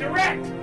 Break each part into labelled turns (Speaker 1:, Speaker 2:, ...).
Speaker 1: Helidirect!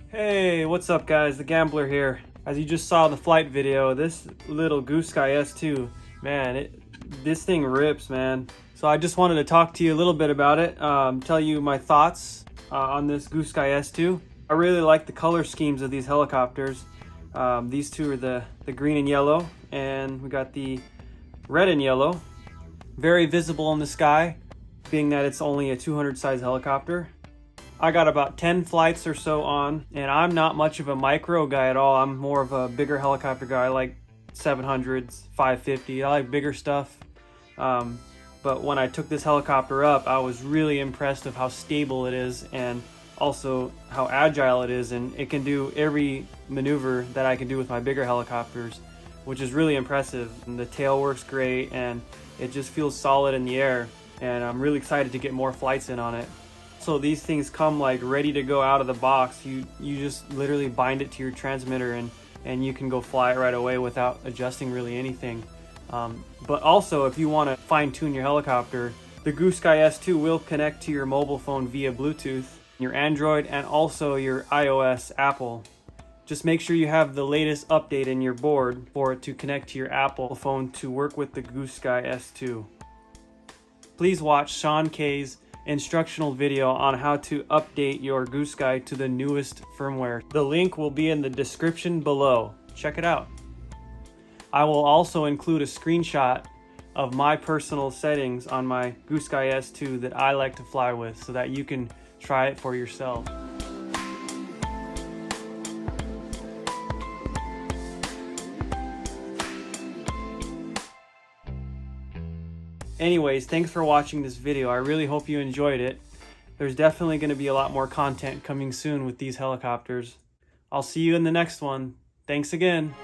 Speaker 2: Hey, what's up guys? The Gambler here. As you just saw in the flight video, this little Goosky S2, man, this thing rips, man. So I just wanted to talk to you a little bit about it, tell you my thoughts on this Goosky S2. I really like the color schemes of these helicopters. These two are the green and yellow, and we got the red and yellow. Very visible in the sky, being that it's only a 200 size helicopter. I got about 10 flights or so on, and I'm not much of a micro guy at all. I'm more of a bigger helicopter guy. I like 700s, 550. I like bigger stuff. But when I took this helicopter up, I was really impressed of how stable it is and also how agile it is, and it can do every maneuver that I can do with my bigger helicopters, which is really impressive. And the tail works great, and it just feels solid in the air, and I'm really excited to get more flights in on it. So these things come like ready to go out of the box. You just literally bind it to your transmitter and you can go fly it right away without adjusting really anything. But also, if you want to fine-tune your helicopter, the Goosky S2 will connect to your mobile phone via Bluetooth, your Android, and also your iOS Apple. Just make sure you have the latest update in your board for it to connect to your Apple phone to work with the Goosky S2. Please watch Sean K's instructional video on how to update your Goosky to the newest firmware. The link will be in the description below. Check it out. I will also include a screenshot of my personal settings on my Goosky S2 that I like to fly with so that you can try it for yourself. Anyways, thanks for watching this video. I really hope you enjoyed it. There's definitely going to be a lot more content coming soon with these helicopters. I'll see you in the next one. Thanks again.